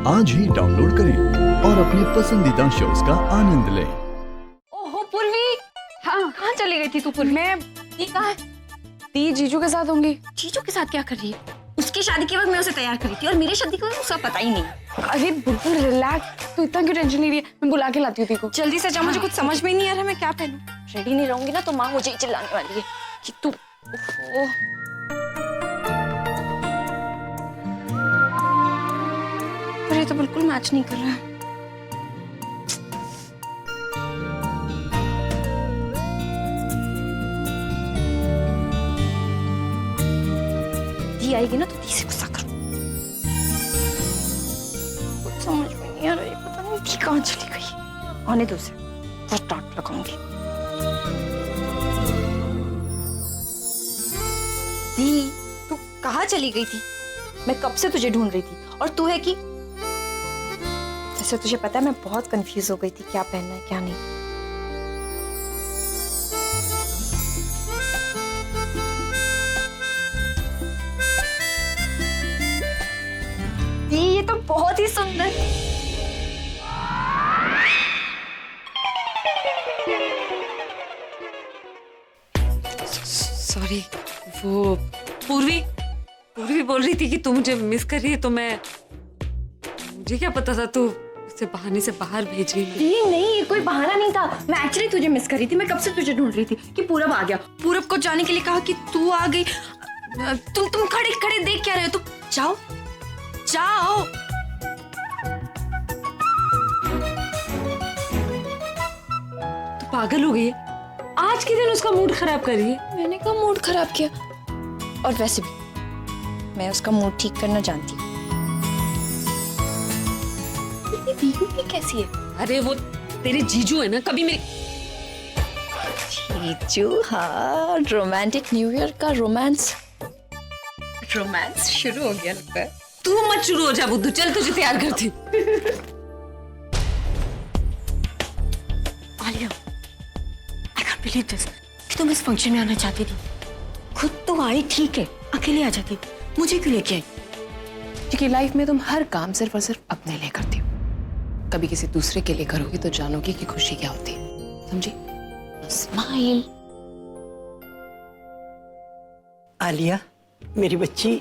आज ही डाउनलोड करें और अपने पसंदीदा शोज का आनंद लें। ओहो पूर्वी, हाँ कहाँ चली गई थी तू पूर्वी? मैं ती कहाँ है? ती जीजू के साथ होंगी। जीजू के साथ क्या कर रही है? उसकी शादी के वक्त मैं उसे तैयार करी थी और मेरी शादी के वक्त उसका पता ही नहीं। अरे बुलबुल रिलैक्स, तू इतना क्यों टेंशन ले रही है? मैं बुला के लाती हूँ तेको। जल्दी से जा, मुझे कुछ समझ में ही नहीं आ रहा मैं क्या पहनूं। रेडी नहीं रहूंगी ना तो माँ मुझे ही चिल्लाने वाली है कि तू। ओहो पर ये तो बिल्कुल मैच नहीं कर रहा है। दी आएगी ना तो दी से गुस्सा करूं। कुछ समझ में नहीं आ रहा, ये पता नहीं दी कहाँ चली गई। आने दो उसे, और डांट लगाऊंगी। दी तू कहाँ चली गई थी? मैं कब से तुझे ढूंढ रही थी और तू है कि जैसे तुझे पता है मैं बहुत कंफ्यूज हो गई थी क्या पहनना है क्या नहीं। ये तो बहुत ही सुंदर। सॉरी, वो पूर्वी बोल रही थी कि तू मुझे मिस कर रही है, तो मुझे क्या पता था तू उसे बहाने से बाहर भेज रही है। ये नहीं, ये कोई बहाना नहीं था। मैं एक्चुअली तुझे मिस कर रही थी। मैं कब से तुझे ढूंढ रही थी कि पूरब आ गया। पूरब को जाने के लिए कहा कि तू आ गई। तुम खड़े खड़े देख क्या रहे हो? तुम जाओ जाओ। तू पागल हो गई है? आज के दिन उसका मूड खराब कर रही है। मैंने कहा मूड खराब किया? और वैसे भी मैं उसका मूड ठीक करना जानती हूँ। ये बीगू भी कैसी है? अरे वो तेरे जीजू है ना, कभी मेरे जीजू। हाँ, रोमांटिक न्यू ईयर का रोमांस शुरू हो गया लगता है। तू मत शुरू हो जा बुद्धू, चल तुझे तैयार करती हूँ। Alia, I can't believe this कि तुम इस फंक्शन में आना चाहती थी। खुद तो आई, ठीक है, अकेले आ जाती, मुझे क्यों लेके आई? क्योंकि लाइफ में तुम हर काम सिर्फ और सिर्फ अपने लिए करती हो। कभी किसी दूसरे के लिए करोगी तो जानोगी कि खुशी क्या होती है, समझी? स्माइल। आलिया, मेरी बच्ची,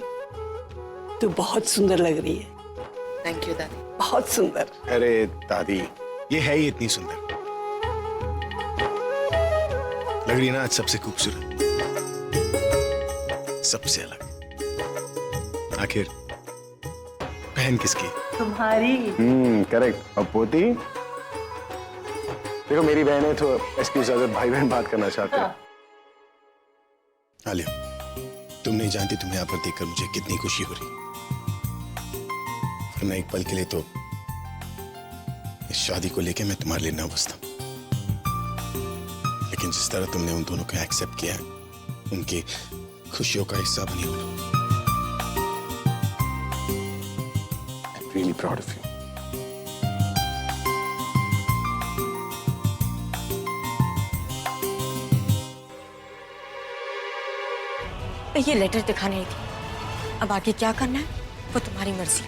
तू बहुत सुंदर लग रही है। थैंक यू दादी। बहुत सुंदर। अरे दादी, ये है ही इतनी सुंदर। लग रही है ना आज सबसे खूबसूरत, सबसे अलग। आखिर बहन किसकी? तुम्हारी। करेक्ट। अब पोती, देखो मेरी बहन है तो एक्सक्यूज अगर भाई बहन बात करना चाहते हैं। आलिया, तुम नहीं जानती तुम्हें यहाँ पर देखकर मुझे कितनी खुशी हो रही। वरना एक पल के लिए तो इस शादी को लेके मैं तुम्हारे लिए नर्वस था, लेकिन जिस तरह तुमने उन दोनों को एक्सेप्ट किया है, उनकी खुशियों का हिस्सा बनी हो। I'm really proud of you. ये लेटर दिखाने आई थी। अब आगे क्या करना है वो तुम्हारी मर्जी।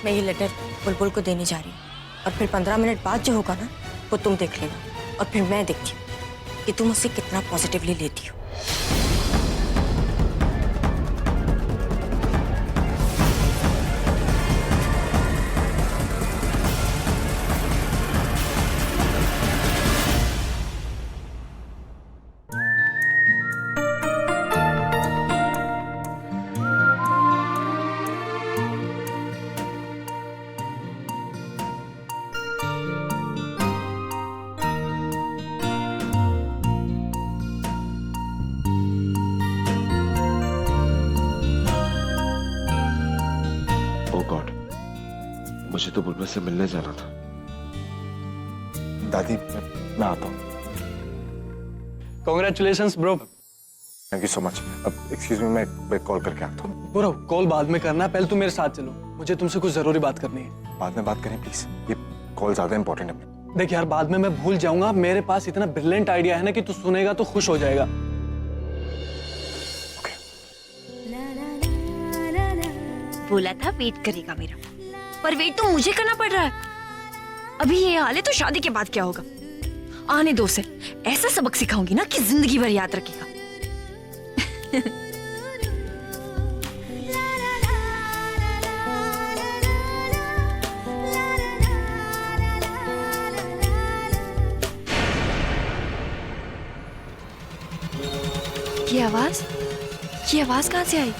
मैं ये लेटर बुलबुल को देने जा रही हूँ और फिर 15 मिनट बाद जो होगा ना वो तुम देख लेना, और फिर मैं देखती हूँ कि तुम उसे कितना पॉजिटिवली लेती हो। मुझे तो बुलबुल से मिलने जाना था। दादी, मैं आता हूँ। Congratulations bro। Thank you so much. अब एक्सक्यूज मी, मैं कॉल करके आता हूँ। ब्रो, कॉल बाद में करना, पहले तुम मेरे साथ चलो, मुझे तुमसे कुछ जरूरी बात करनी है। बाद में बात करें प्लीज, ये कॉल ज्यादा इंपॉर्टेंट है। देख यार, बाद में मैं भूल जाऊंगा। मेरे पास इतना ब्रिलियंट आइडिया है ना कि तू सुनेगा तो खुश हो जाएगा। बोला था वेट करेगा मेरा। पर वेट तो मुझे करना पड़ रहा है। अभी ये हाल है तो शादी के बाद क्या होगा? आने दो से, ऐसा सबक सिखाऊंगी ना कि जिंदगी भर याद रखेगा। ये आवाज कहाँ से आई?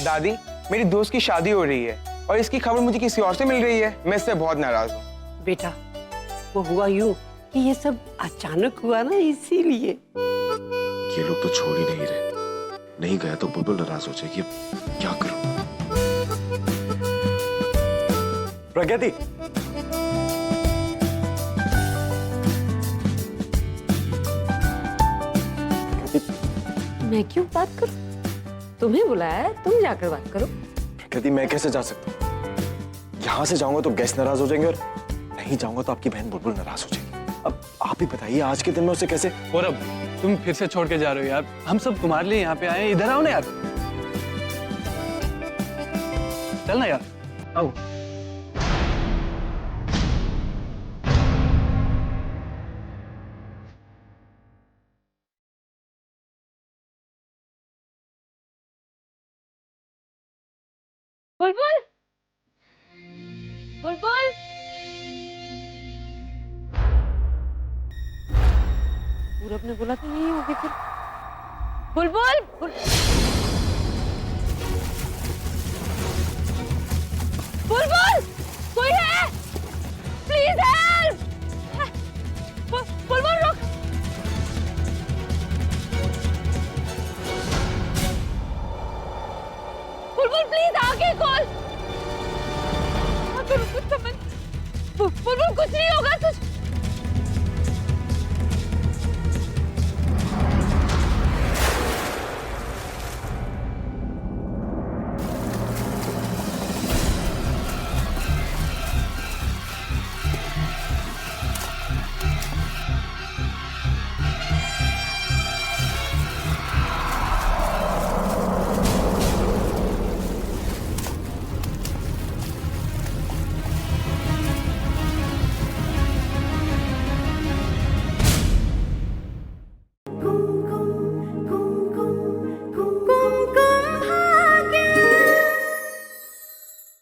दादी, मेरी दोस्त की शादी हो रही है और इसकी खबर मुझे किसी और से मिल रही है। मैं इससे बहुत नाराज हूँ। बेटा, वो हुआ यूं कि ये सब अचानक हुआ ना, इसीलिए। ये लोग तो छोड़ ही नहीं रहे। नहीं गया तो बुलबुल नाराज हो जाएगी। अब क्या करूं? प्रगति, मैं क्यों बात करूं? तुम्हें बुलाया है, तुम जाकर बात करो। प्रकृति, मैं कैसे जा सकता हूँ? यहाँ से जाऊंगा तो गेस्ट नाराज हो जाएंगे और नहीं जाऊंगा तो आपकी बहन बुलबुल नाराज हो जाएगी। अब आप ही बताइए आज के दिन में उसे कैसे। और अब तुम फिर से छोड़ के जा रहे हो यार। हम सब तुम्हारे लिए यहाँ पे आए हैं, इधर आओ ना यार। चल ना यार, आओ। बुलबुल, बुलबुल, पूरब ने बोला था यही होगी फिर। बुलबुल, बुलबुल, कोई है? Please help!